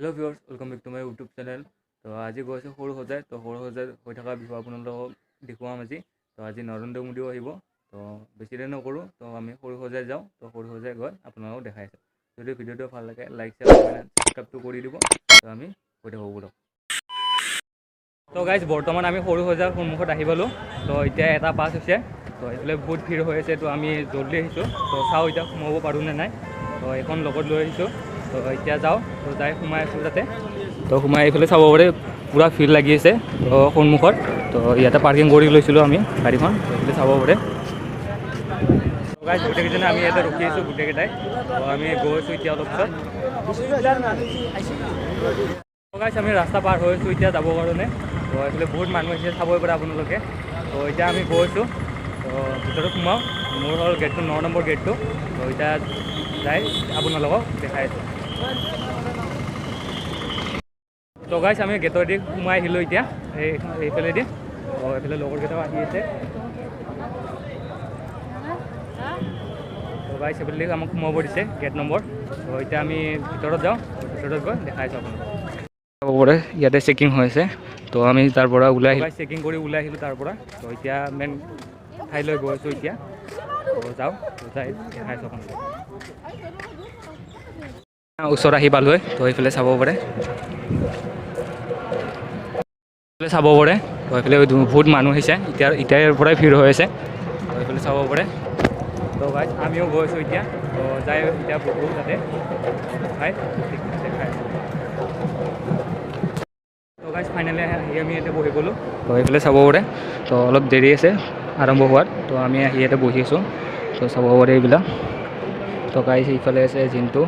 Hello viewers, welcome back to my YouTube channel. So আজি গৈছে খৰো খজাই তো খৰো খজাই হৈ থকা বিহু আপোনালোকক দেখুৱাম আজি। তো আজি নৰেন্দ্ৰ মোদীও আহিব। তো বেছি দেৰি নকৰো তো আমি খৰো খজাই যাওঁ। তো খৰো খজাই গৈ আপোনালোকক দেখাই আছো। যদি ভিডিওটো ভাল লাগে লাইক শেয়াৰ কমেন্ট সাবস্ক্ৰাইবটো কৰি দিব। তো আমি গৈ থাকো বলক। তো গাইজ বৰ্তমান আমি খৰো খজাৰ সন্মুখত আহি পালো। তো এতিয়া এটা পাছ হৈছে। তো এইফালে বহুত ভিৰ হৈ আছে। তো আমি জলদি আহিছো। তো চাও এতিয়া সোমাব পাৰো নে নাই। তো এখন লগত লৈ আহিছো। তো এতিয়া যাওঁ তো যাই সোমাই আছোঁ তাতে তো সোমাই এইফালে চাব পাৰে পূৰা ভিৰ লাগি আছে তো সন্মুখত তো ইয়াতে পাৰ্কিং কৰি লৈছিলোঁ আমি গাড়ীখন তো এইফালে চাব পাৰে গাইজ গোটেইকেইজনে আমি ইয়াতে ৰখি আছোঁ গোটেইকেইটাই তো আমি গৈ আছোঁ এতিয়া অলপ পিছত গাইজ আমি ৰাস্তা পাৰ হৈ আছোঁ এতিয়া যাবৰ কাৰণে তো এইফালে বহুত মানুহ আহিছে চাবই পাৰে আপোনালোকে তো এতিয়া আমি গৈ আছোঁ তো ভিতৰত সোমাওঁ মোৰ হ'ল গেটটো 9 নম্বৰ গেটটো তো এতিয়া যাই আপোনালোকক দেখাই আছোঁ তো গাইজ আমি গেটেদি সোমাই আহিলোঁ এতিয়া এইফালেদি তো এইফালে লগৰকেইটাও আহি আছে তো গাইজ এইফালে আমাক সোমাব দিছে গেট নম্বৰ তো এতিয়া আমি ভিতৰত যাওঁ ভিতৰত গৈ দেখাই আছোঁ আপোনালোকক ইয়াতে চেকিং হৈ আছে তো আমি তাৰ পৰা ওলাই আহিলোঁ চেকিং কৰি ওলাই আহিলোঁ তাৰ পৰা তো এতিয়া মেইন ঠাইলৈ গৈ আছোঁ এতিয়া তো যাওঁ যাই দেখাই আছোঁ আপোনালোকক ওচৰত আহি পালোঁ তো এইফালে চাব পাৰে চাব পাৰে তো এইফালে বহুত মানুহ আহিছে এতিয়াৰ পৰাই ভিৰ হৈ আছে তো এইফালে চাব পাৰে তো গাইজ আমিও গৈ আছোঁ এতিয়া তো যাই এতিয়া বহোঁ তাতে খাই দেখাই তো গাইজ ফাইনেলি আহি আমি ইয়াতে বহি গ'লোঁ তো এইফালে চাব পাৰে তো অলপ দেৰি আছে আৰম্ভ হোৱাত তো আমি আহি ইয়াতে বহি আছোঁ তো চাব পাৰে এইবিলাক তো গাইজ এইফালে আছে জিনটো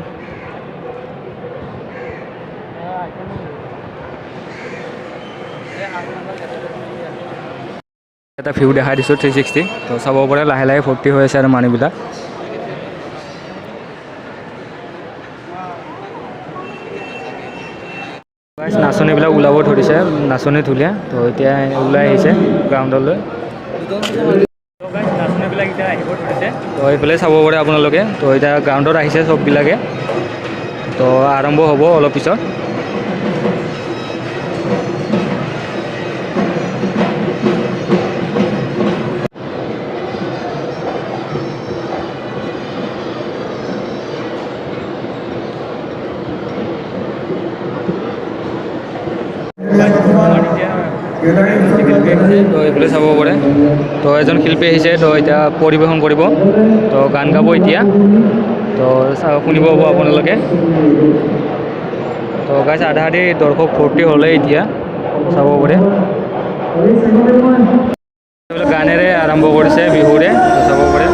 এটা ভিউ দেখাই দিছোঁ 360 তো চাব পাৰে লাহে লাহে ভৰ্তি হৈ আছে আৰু মানুহবিলাক নাচনীবিলাক ওলাব ধৰিছে নাচনী ঢুলীয়া তো এতিয়া ওলাই আহিছে গ্ৰাউণ্ডলৈ নাচনীবিলাক এতিয়া আহিব ধৰিছে তো এইফালে চাব পাৰে আপোনালোকে তো এতিয়া গ্ৰাউণ্ডত আহিছে চববিলাকে তো আৰম্ভ হ'ব অলপ পিছত তো এইফালে চাব পাৰে তো এজন শিল্পী আহিছে তো এতিয়া পৰিৱেশন কৰিব তো গান গাব এতিয়া তো শুনিব হ'ব আপোনালোকে তো গাইজ আধা আধি দৰ্শক ভৰ্তি হ'লে এতিয়া চাব পাৰে গানেৰে আৰম্ভ কৰিছে বিহুৰে চাব পাৰে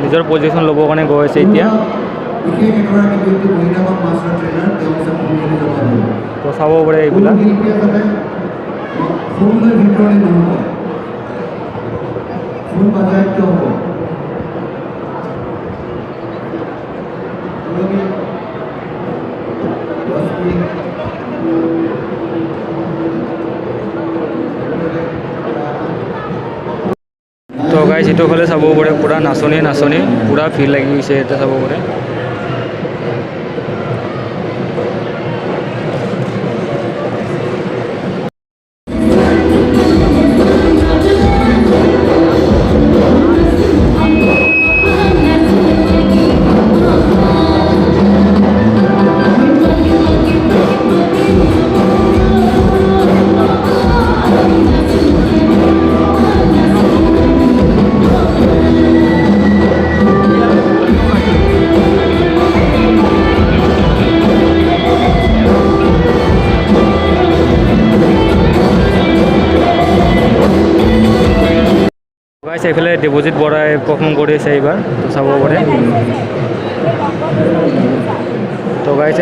নিজৰ পজিশ্যন ল'বৰ কাৰণে গৈ আছে এতিয়া। তো চাব পাৰে এইবিলাক। তো গাইজ এইটো ফালে চাব পাৰে পূৰা নাচনী পূৰা ভিৰ লাগি গৈছে ইয়াতে চাব পাৰে। গাইজ এইফালে দেৱজিৎ বৰাই পাৰফৰ্ম কৰি আছে এইবাৰ, তো চাব পাৰে। তো গাইজ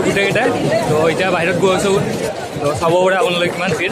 গোটেইকেইটাই তো এতিয়া বাহিৰত গৈ আছোঁ তো চাব পাৰে আপোনালোকে কিমান ভিৰ